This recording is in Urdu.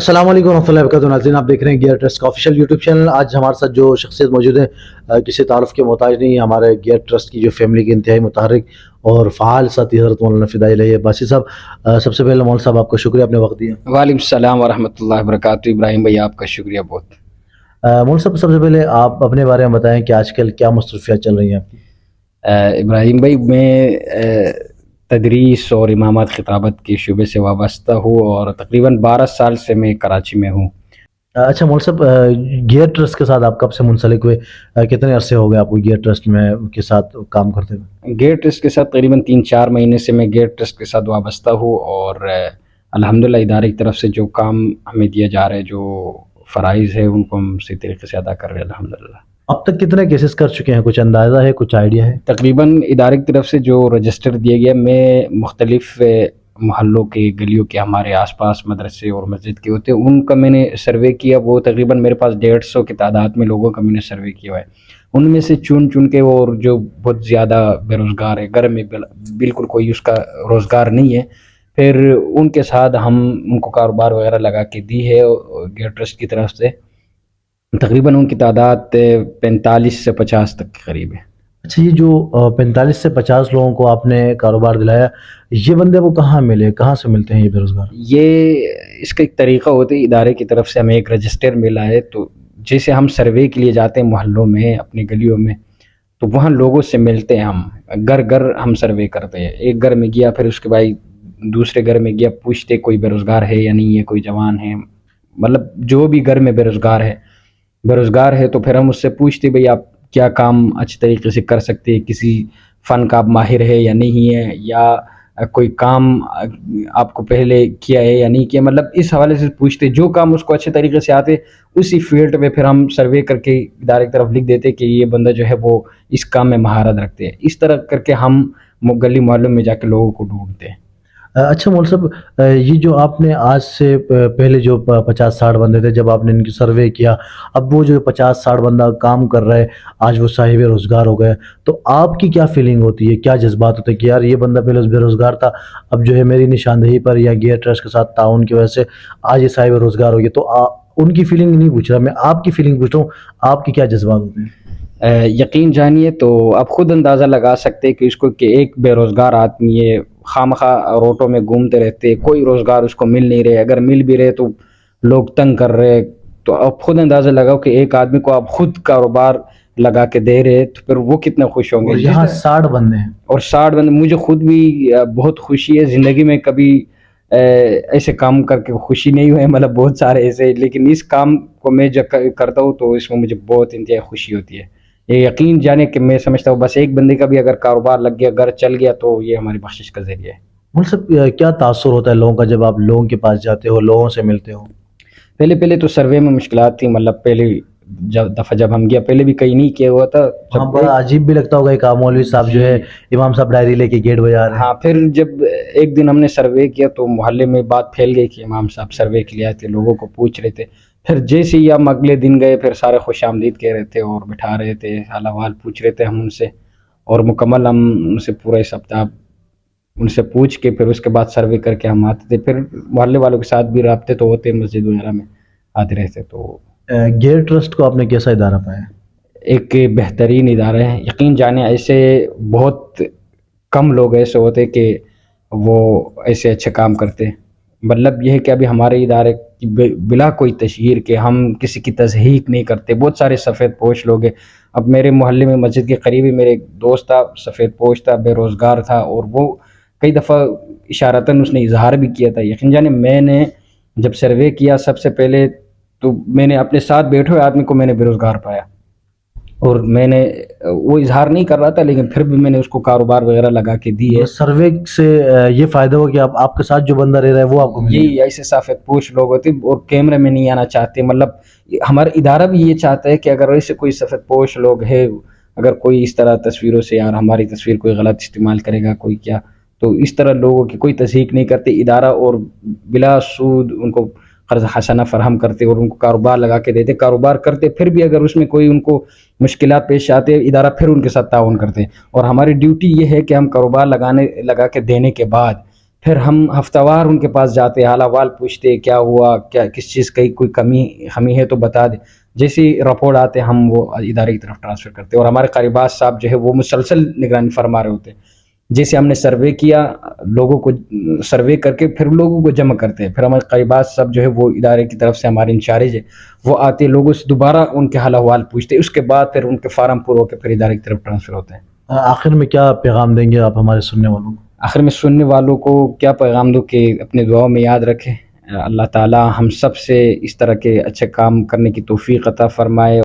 السلام علیکم ورحمۃ اللہ وبرکاتہ ناظرین، آپ دیکھ رہے ہیں گیئر ٹرسٹ کا آفیشیل یوٹیوب چینل۔ آج ہمارے ساتھ جو شخصیت موجود ہے کسی تعارف کے محتاج نہیں، ہمارے گیئر ٹرسٹ کی جو فیملی کے انتہائی متحرک اور فعال ساتھی حضرت مولانا فدائی علیہ باسی صاحب۔ سب سے پہلے مولانا صاحب آپ کا شکریہ، اپنے وقت دیا۔ وعلیکم السلام ورحمۃ اللہ وبرکاتہ۔ ابراہیم بھائی آپ کا شکریہ بہت۔ مولانا صاحب سب سے پہلے آپ اپنے بارے میں بتائیں کہ آج کل کیا مصروفیات چل رہی ہیں آپ کی؟ ابراہیم بھائی میں تدریس اور امامت خطابت کے شعبے سے وابستہ ہوں اور تقریباً 12 سال سے میں کراچی میں ہوں۔ اچھا مولانا صاحب، گیئر ٹرسٹ کے ساتھ آپ کب سے منسلک ہوئے؟ کتنے عرصے ہو گئے آپ کو گیئر ٹرسٹ میں کے ساتھ کام کرتے ہوئے؟ گیئر ٹرسٹ کے ساتھ تقریباً 3-4 مہینے سے میں گیئر ٹرسٹ کے ساتھ وابستہ ہوں، اور الحمدللہ ادارے کی طرف سے جو کام ہمیں دیا جا رہا ہے، جو فرائض ہے، ان کو ہم صحیح طریقے سے ادا کر رہے ہیں الحمدللہ۔ اب تک کتنے کیسز کر چکے ہیں؟ کچھ اندازہ ہے، کچھ آئیڈیا ہے؟ تقریباً ادارے کی طرف سے جو رجسٹر دیا گیا، میں مختلف محلوں کے گلیوں کے ہمارے آس پاس مدرسے اور مسجد کے ہوتے ہیں، ان کا میں نے سروے کیا۔ وہ تقریباً میرے پاس 150 کی تعداد میں لوگوں کا میں نے سروے کیا ہوا ہے۔ ان میں سے چن کے، اور جو بہت زیادہ بے روزگار ہے، گھر میں بالکل کوئی اس کا روزگار نہیں ہے، پھر ان کے ساتھ ہم ان کو کاروبار وغیرہ لگا کے دی ہے گیئر ٹرسٹ کی طرف سے۔ تقریباً ان کی تعداد 45 سے 50 تک کے قریب ہے۔ اچھا، یہ جو 45 سے 50 لوگوں کو آپ نے کاروبار دلایا، یہ بندے وہ کہاں ملے، کہاں سے ملتے ہیں یہ بے روزگار؟ یہ اس کا ایک طریقہ ہوتا ہے، ادارے کی طرف سے ہمیں ایک رجسٹر ملا ہے، تو جیسے ہم سروے کے لیے جاتے ہیں محلوں میں، اپنی گلیوں میں، تو وہاں لوگوں سے ملتے ہیں، ہم گھر گھر ہم سروے کرتے ہیں۔ ایک گھر میں گیا، پھر اس کے بعد دوسرے گھر میں گیا، پوچھتے کوئی بے روزگار ہے یا نہیں ہے، کوئی جوان ہے، مطلب جو بھی گھر میں بے روزگار ہے تو پھر ہم اس سے پوچھتے بھئی آپ کیا کام اچھے طریقے سے کر سکتے ہیں، کسی فن کا آپ ماہر ہے یا نہیں ہے، یا کوئی کام آپ کو پہلے کیا ہے یا نہیں کیا، مطلب اس حوالے سے پوچھتے۔ جو کام اس کو اچھے طریقے سے آتے، اسی فیلڈ میں پھر ہم سروے کر کے ادارے کی طرف لکھ دیتے کہ یہ بندہ جو ہے وہ اس کام میں مہارت رکھتے ہیں۔ اس طرح کر کے ہم گلی محلوں میں جا کے لوگوں کو ڈھونڈتے ہیں۔ اچھا مولانا صاحب، یہ جو آپ نے آج سے پہلے جو 50-60 بندے تھے، جب آپ نے ان کی سروے کیا، اب وہ جو 50-60 بندہ کام کر رہے، آج وہ صاحب روزگار ہو گئے، تو آپ کی کیا فیلنگ ہوتی ہے، کیا جذبات ہوتے ہیں کہ یار یہ بندہ پہلے بے روزگار تھا، اب جو ہے میری نشاندہی پر یا گیئر ٹرسٹ کے ساتھ تعاون کی وجہ سے آج یہ صاحب روزگار ہو گیا؟ تو ان کی فیلنگ نہیں پوچھ رہا میں، آپ کی فیلنگ پوچھ رہا ہوں، آپ کی کیا جذبات ہوتے ہیں؟ یقین جانیے تو آپ خود اندازہ لگا سکتے کہ اس کو، کہ ایک بے روزگار آدمی ہے، خواہ روٹوں میں گھومتے رہتے، کوئی روزگار اس کو مل نہیں رہے، اگر مل بھی رہے تو لوگ تنگ کر رہے، تو آپ خود اندازہ لگاؤ کہ ایک آدمی کو آپ خود کاروبار لگا کے دے رہے تو پھر وہ کتنے خوش ہوں گے۔ اور یہاں 60 بندے ہیں، اور 60 بندے، مجھے خود بھی بہت خوشی ہے۔ زندگی میں کبھی ایسے کام کر کے خوشی نہیں ہوئے، مطلب بہت سارے ایسے، لیکن اس کام کو میں جب کرتا ہوں تو اس میں مجھے بہت انتہائی خوشی ہوتی ہے۔ یہ یقین جانے کہ میں سمجھتا ہوں بس ایک بندے کا بھی اگر کاروبار لگ گیا، گھر چل گیا، تو یہ ہماری بخشش کا ذریعہ ہے۔ ان سب کیا تاثر ہوتا ہے لوگوں کا جب آپ لوگوں کے پاس جاتے ہو، لوگوں سے ملتے ہو؟ پہلے تو سروے میں مشکلات تھی، مطلب پہلی دفعہ جب ہم گیا، پہلے بھی کہیں نہیں کیا ہوا تھا، ہاں، بڑا عجیب بھی لگتا ہوگا ایک مولوی صاحب جو ہے امام صاحب ڈائری لے کے گیٹ بجا رہے ہیں۔ ہاں، پھر جب ایک دن ہم نے سروے کیا تو محلے میں بات پھیل گئی کہ امام صاحب سروے کے لیے آئے تھے، لوگوں کو پوچھ رہے تھے۔ پھر جیسے ہی ہم اگلے دن گئے، پھر سارے خوش آمدید کہہ رہے تھے اور بٹھا رہے تھے، حال احوال پوچھ رہے تھے ہم ان سے، اور مکمل ہم ان سے پورا اس ہفتہ ان سے پوچھ کے پھر اس کے بعد سروے کر کے ہم آتے تھے۔ پھر محلے والوں کے ساتھ بھی رابطے تو ہوتے، مسجد وغیرہ میں آتے رہتے۔ تو گیئر ٹرسٹ کو آپ نے کیسا ادارہ پایا؟ ایک بہترین ادارہ ہے، یقین جانے ایسے بہت کم لوگ ایسے ہوتے کہ وہ ایسے اچھے کام کرتے۔ مطلب یہ ہے کہ ابھی ہمارے ادارے کی بلا کوئی تشہیر کہ ہم کسی کی تضحیق نہیں کرتے، بہت سارے سفید پوش لوگ ہیں۔ اب میرے محلے میں مسجد کے قریب ہی میرے ایک دوست تھا، سفید پوش تھا، بے روزگار تھا، اور وہ کئی دفعہ اشارتاً اس نے اظہار بھی کیا تھا۔ یقین جانے میں نے جب سروے کیا سب سے پہلے، تو میں نے اپنے ساتھ بیٹھے ہوئے آدمی کو میں نے بے روزگار پایا، اور میں نے وہ اظہار نہیں کر رہا تھا، لیکن پھر بھی میں نے اس کو کاروبار وغیرہ لگا کے دی ہے۔ سروے سے یہ فائدہ ہو کہ آپ کے ساتھ جو بندہ رہ رہا ہے وہ آپ کو مل یہی ایسے سفید پوش لوگ ہوتے اور کیمرے میں نہیں آنا چاہتے، مطلب ہمارا ادارہ بھی یہ چاہتا ہے کہ اگر ایسے کوئی سفید پوش لوگ ہے، اگر کوئی اس طرح تصویروں سے یار ہماری تصویر کوئی غلط استعمال کرے گا کوئی کیا، تو اس طرح لوگوں کی کوئی تصدیق نہیں کرتے ادارہ، اور بلا سود ان کو قرض حسنہ فراہم کرتے اور ان کو کاروبار لگا کے دیتے، کاروبار کرتے، پھر بھی اگر اس میں کوئی ان کو مشکلات پیش آتے، ادارہ پھر ان کے ساتھ تعاون کرتے۔ اور ہماری ڈیوٹی یہ ہے کہ ہم کاروبار لگا کے دینے کے بعد پھر ہم ہفتہ وار ان کے پاس جاتے، حال احوال پوچھتے، کیا ہوا، کیا کس چیز کی کوئی خمی ہے تو بتا دے. جیسی رپورٹ آتے ہم وہ ادارے کی طرف ٹرانسفر کرتے. اور ہمارے قاری صاحب جو ہے وہ مسلسل نگرانی فرما رہے ہوتے. جیسے ہم نے سروے کیا، لوگوں کو سروے کر کے پھر لوگوں کو جمع کرتے ہیں. پھر ہمارے قاری صاحب جو ہے وہ ادارے کی طرف سے ہمارے انچارج ہے، وہ آتے لوگوں سے دوبارہ ان کے حال احوال پوچھتے. اس کے بعد پھر ان کے فارم پور ہو کے پھر ادارے کی طرف ٹرانسفر ہوتے ہیں. آخر میں کیا پیغام دیں گے آپ ہمارے سننے والوں کو؟ آخر میں سننے والوں کو کیا پیغام دو کہ اپنے دعاؤں میں یاد رکھیں. اللہ تعالی ہم سب سے اس طرح کے اچھے کام کرنے کی توفیق عطا فرمائے.